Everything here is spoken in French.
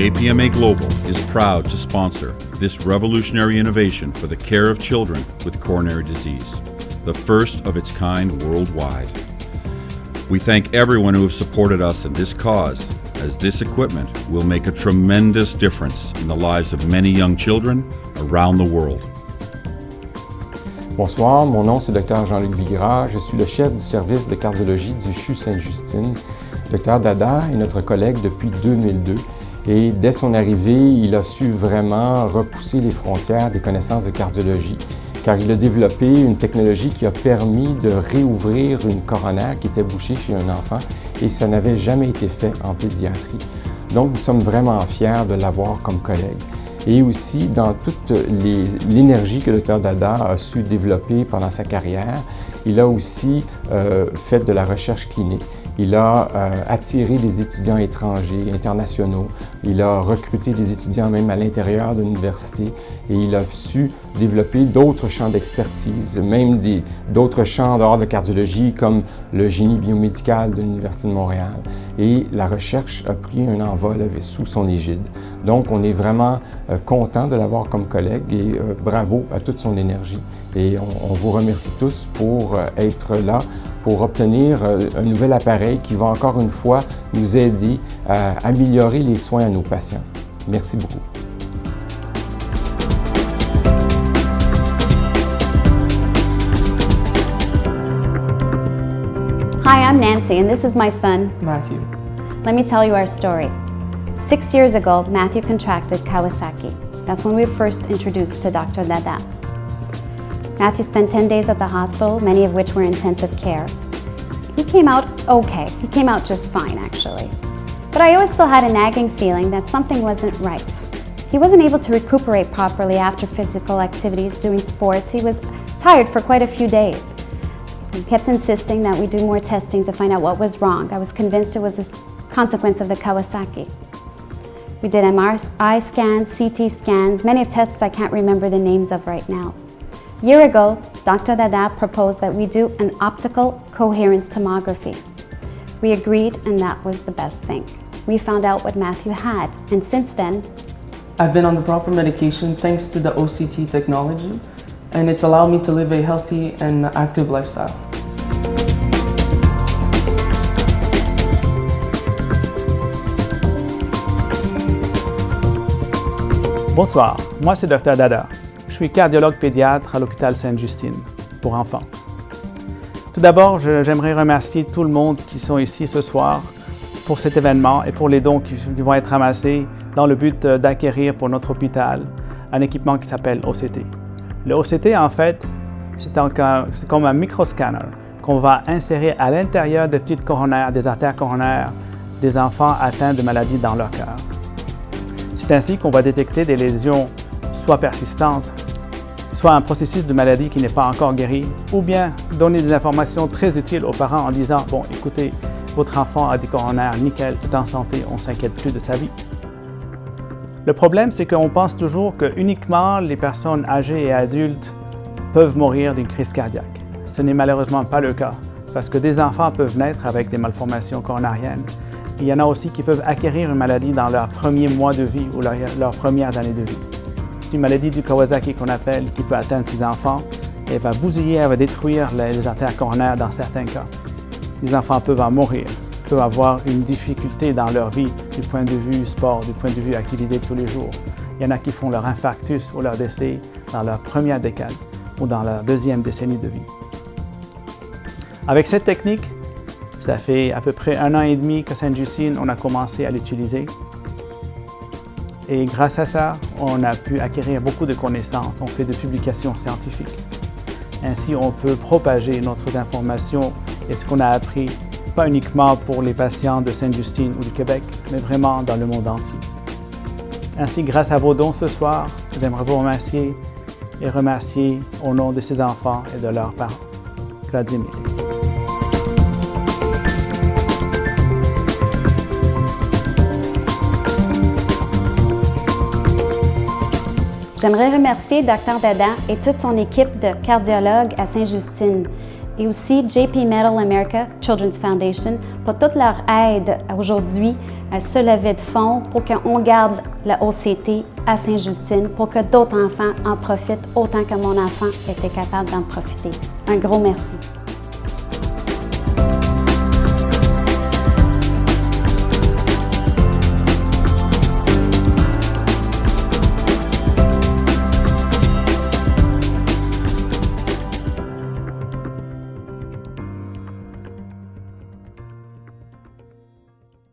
APMA Global is proud to sponsor this revolutionary innovation for the care of children with coronary disease, the first of its kind worldwide. We thank everyone who has supported us in this cause, as this equipment will make a tremendous difference in the lives of many young children around the world. Bonsoir, mon nom c'est Dr Jean-Luc Bigras, je suis le chef du service de cardiologie du CHU Sainte-Justine. Dr Dada est notre collègue depuis 2002 et dès son arrivée, il a su vraiment repousser les frontières des connaissances de cardiologie, car il a développé une technologie qui a permis de réouvrir une coronaire qui était bouchée chez un enfant et ça n'avait jamais été fait en pédiatrie. Donc nous sommes vraiment fiers de l'avoir comme collègue. Et aussi, dans toute l'énergie que le Dr Dada a su développer pendant sa carrière, il a aussi fait de la recherche clinique. Il a attiré des étudiants étrangers, internationaux. Il a recruté des étudiants même à l'intérieur de l'université et il a su développer d'autres champs d'expertise, même d'autres champs dehors de cardiologie comme le génie biomédical de l'Université de Montréal. Et la recherche a pris un envol sous son égide. Donc, on est vraiment content de l'avoir comme collègue et bravo à toute son énergie. Et on vous remercie tous pour être là, pour obtenir un nouvel appareil qui va encore une fois nous aider à améliorer les soins à nos patients. Merci beaucoup. Hi, I'm Nancy, and this is my son, Matthew. Let me tell you our story. 6 years ago, Matthew contracted Kawasaki. That's when we were first introduced to Dr. Dada. Matthew spent 10 days at the hospital, many of which were intensive care. He came out okay. He came out just fine, actually. But I always still had a nagging feeling that something wasn't right. He wasn't able to recuperate properly after physical activities, doing sports. He was tired for quite a few days. He kept insisting that we do more testing to find out what was wrong. I was convinced it was a consequence of the Kawasaki. We did MRI scans, CT scans, many of tests I can't remember the names of right now. A year ago, Dr. Dada proposed that we do an optical coherence tomography. We agreed, and that was the best thing. We found out what Matthew had, and since then, I've been on the proper medication thanks to the OCT technology, and it's allowed me to live a healthy and active lifestyle. Bonsoir, moi c'est Dr Dada. Je suis cardiologue pédiatre à l'hôpital Sainte-Justine pour enfants. Tout d'abord, j'aimerais remercier tout le monde qui sont ici ce soir pour cet événement et pour les dons qui vont être ramassés dans le but d'acquérir pour notre hôpital un équipement qui s'appelle OCT. Le OCT, en fait, c'est comme un microscanner qu'on va insérer à l'intérieur des petites coronaires, des artères coronaires des enfants atteints de maladies dans leur cœur. C'est ainsi qu'on va détecter des lésions soit persistantes, soit un processus de maladie qui n'est pas encore guéri, ou bien donner des informations très utiles aux parents en disant « Bon, écoutez, votre enfant a des coronaires nickel, tout en santé, on ne s'inquiète plus de sa vie. » Le problème, c'est qu'on pense toujours que uniquement les personnes âgées et adultes peuvent mourir d'une crise cardiaque. Ce n'est malheureusement pas le cas, parce que des enfants peuvent naître avec des malformations coronariennes. Il y en a aussi qui peuvent acquérir une maladie dans leurs premiers mois de vie ou leurs premières années de vie. C'est une maladie du Kawasaki qu'on appelle, qui peut atteindre ces enfants et va bousiller, elle va détruire les artères coronaires dans certains cas. Les enfants peuvent en mourir, peuvent avoir une difficulté dans leur vie du point de vue sport, du point de vue activité de tous les jours. Il y en a qui font leur infarctus ou leur décès dans leur première décade ou dans leur deuxième décennie de vie. Avec cette technique, ça fait à peu près 1 an et demi que Sainte-Justine, on a commencé à l'utiliser. Et grâce à ça, on a pu acquérir beaucoup de connaissances. On fait des publications scientifiques. Ainsi, on peut propager notre information et ce qu'on a appris, pas uniquement pour les patients de Sainte-Justine ou du Québec, mais vraiment dans le monde entier. Ainsi, grâce à vos dons ce soir, j'aimerais vous remercier et remercier au nom de ces enfants et de leurs parents. Grazie mille. J'aimerais remercier Dr Dada et toute son équipe de cardiologues à Sainte-Justine. Et aussi JP Metal America Children's Foundation pour toute leur aide aujourd'hui à se lever de fonds pour qu'on garde la OCT à Sainte-Justine pour que d'autres enfants en profitent autant que mon enfant était capable d'en profiter. Un gros merci.